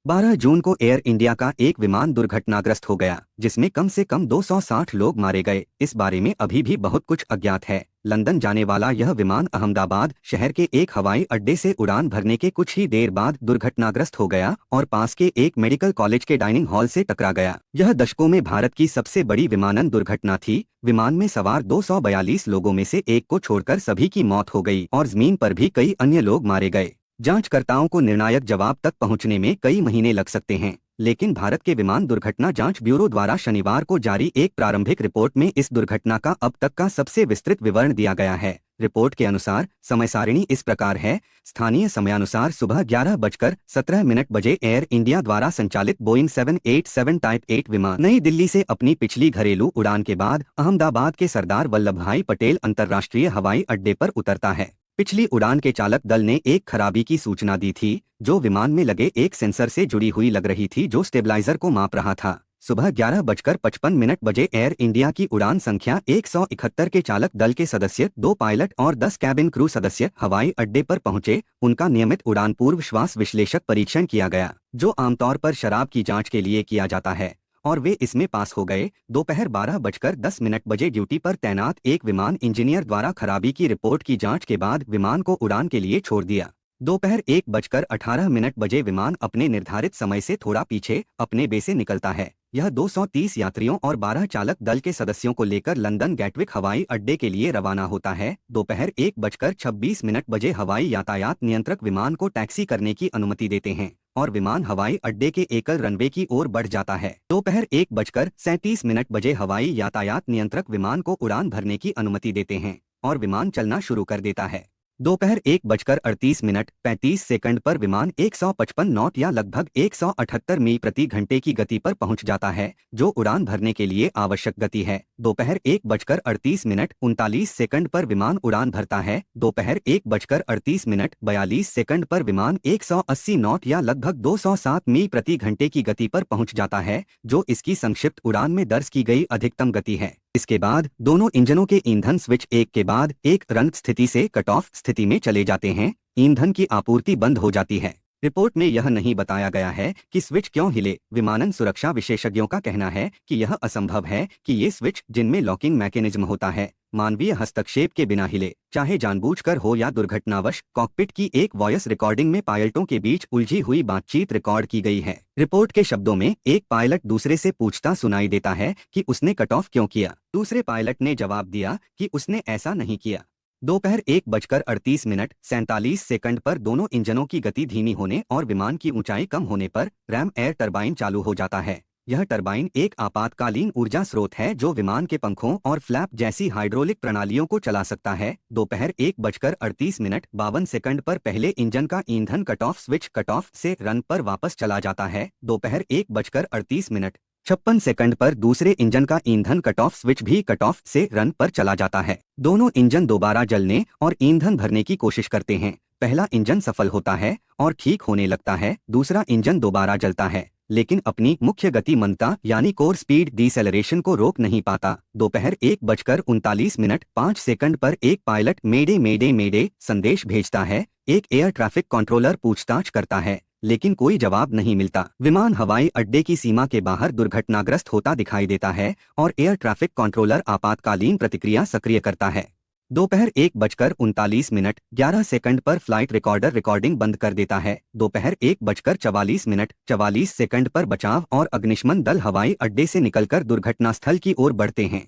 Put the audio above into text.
12 जून को air India का एक विमान दुर्घटनाग्रस्त हो गया, जिसमें कम से कम 260 लोग मारे गए। इस बारे में अभी भी बहुत कुछ अज्ञात है। लंदन जाने वाला यह विमान अहमदाबाद शहर के एक हवाई अड्डे से उड़ान भरने के कुछ ही देर बाद दुर्घटनाग्रस्त हो गया और पास के एक मेडिकल कॉलेज के डाइनिंग हॉल से टकरा गया। यह दशकों में भारत की सबसे बड़ी विमानन दुर्घटना थी। विमान में सवार 242 लोगों में से एक को छोड़कर सभी की मौत हो गई और जमीन पर भी कई अन्य लोग मारे गए। जांचकर्ताओं को निर्णायक जवाब तक पहुंचने में कई महीने लग सकते हैं, लेकिन भारत के विमान दुर्घटना जांच ब्यूरो द्वारा शनिवार को जारी एक प्रारंभिक रिपोर्ट में इस दुर्घटना का अब तक का सबसे विस्तृत विवरण दिया गया है। रिपोर्ट के अनुसार समय सारिणी इस प्रकार है। स्थानीय समयानुसार सुबह 11:17 बजे एयर इंडिया द्वारा संचालित बोइंग 787 टाइप 8 विमान नई दिल्ली से अपनी पिछली घरेलू उड़ान के बाद अहमदाबाद के सरदार वल्लभ भाई पटेल अंतर्राष्ट्रीय हवाई अड्डे पर उतरता है। पिछली उड़ान के चालक दल ने एक खराबी की सूचना दी थी, जो विमान में लगे एक सेंसर से जुड़ी हुई लग रही थी, जो स्टेबलाइजर को माप रहा था। सुबह 11:55 बजे एयर इंडिया की उड़ान संख्या 171 के चालक दल के सदस्य, 2 पायलट और 10 कैबिन क्रू सदस्य हवाई अड्डे पर पहुंचे। उनका नियमित उड़ान पूर्व श्वास विश्लेषक परीक्षण किया गया, जो आमतौर पर शराब की जांच के लिए किया जाता है, और वे इसमें पास हो गए। दोपहर 12:10 बजे ड्यूटी पर तैनात एक विमान इंजीनियर द्वारा खराबी की रिपोर्ट की जांच के बाद विमान को उड़ान के लिए छोड़ दिया। दोपहर 1:18 बजे विमान अपने निर्धारित समय से थोड़ा पीछे अपने बे से निकलता है। यह 230 यात्रियों और 12 चालक दल के सदस्यों को लेकर लंदन गैटविक हवाई अड्डे के लिए रवाना होता है। दोपहर 1:26 बजे हवाई यातायात नियंत्रक विमान को टैक्सी करने की अनुमति देते हैं और विमान हवाई अड्डे के एकल रनवे की ओर बढ़ जाता है। दोपहर 1:37 बजे हवाई यातायात नियंत्रक विमान को उड़ान भरने की अनुमति देते हैं और विमान चलना शुरू कर देता है। दोपहर 1:38 पर विमान 155 नॉट या लगभग 178 मील प्रति घंटे की गति पर पहुंच जाता है, जो उड़ान भरने के लिए आवश्यक गति है। दोपहर 1:38 पर विमान उड़ान भरता है। दोपहर 1:38 पर विमान 180 नॉट या लगभग 207 मील प्रति घंटे की गति पर पहुंच जाता है, जो इसकी संक्षिप्त उड़ान में दर्ज की गई अधिकतम गति है। इसके बाद दोनों इंजनों के ईंधन स्विच एक के बाद एक रन स्थिति से कट ऑफ स्थिति में चले जाते हैं। ईंधन की आपूर्ति बंद हो जाती है। रिपोर्ट में यह नहीं बताया गया है कि स्विच क्यों हिले। विमानन सुरक्षा विशेषज्ञों का कहना है कि यह असंभव है कि ये स्विच, जिनमें लॉकिंग मैकेनिज्म होता है, मानवीय हस्तक्षेप के बिना हिले, चाहे जानबूझकर हो या दुर्घटनावश। कॉकपिट की एक वॉयस रिकॉर्डिंग में पायलटों के बीच उलझी हुई बातचीत रिकॉर्ड की गई है। रिपोर्ट के शब्दों में एक पायलट दूसरे से पूछता सुनाई देता है कि उसने कट ऑफ क्यों किया। दूसरे पायलट ने जवाब दिया कि उसने ऐसा नहीं किया। दोपहर 1:38 पर दोनों इंजनों की गति धीमी होने और विमान की ऊंचाई कम होने पर रैम एयर टरबाइन चालू हो जाता है। यह टरबाइन एक आपातकालीन ऊर्जा स्रोत है जो विमान के पंखों और फ्लैप जैसी हाइड्रोलिक प्रणालियों को चला सकता है। दोपहर 1:38 पर पहले इंजन का ईंधन cut off switch cut off से रन पर वापस चला जाता है। दोपहर 1:38 पर दूसरे इंजन का ईंधन कट ऑफ स्विच भी कट ऑफ से रन पर चला जाता है। दोनों इंजन दोबारा जलने और ईंधन भरने की कोशिश करते हैं। पहला इंजन सफल होता है और ठीक होने लगता है। दूसरा इंजन दोबारा जलता है, लेकिन अपनी मुख्य गति मंदता यानी कोर स्पीड डिसेलरेशन को रोक नहीं पाता। दोपहर 1:39 पर एक पायलट मेडे मेडे मेडे संदेश भेजता है। एक एयर ट्रैफिक कंट्रोलर पूछताछ करता है, लेकिन कोई जवाब नहीं मिलता। विमान हवाई अड्डे की सीमा के बाहर दुर्घटनाग्रस्त होता दिखाई देता है और एयर ट्रैफिक कंट्रोलर आपातकालीन प्रतिक्रिया सक्रिय करता है। दोपहर 1:39 पर फ्लाइट रिकॉर्डर रिकॉर्डिंग बंद कर देता है। दोपहर 1:44 पर बचाव और अग्निशमन दल हवाई अड्डे से निकलकर दुर्घटनास्थल की ओर बढ़ते हैं।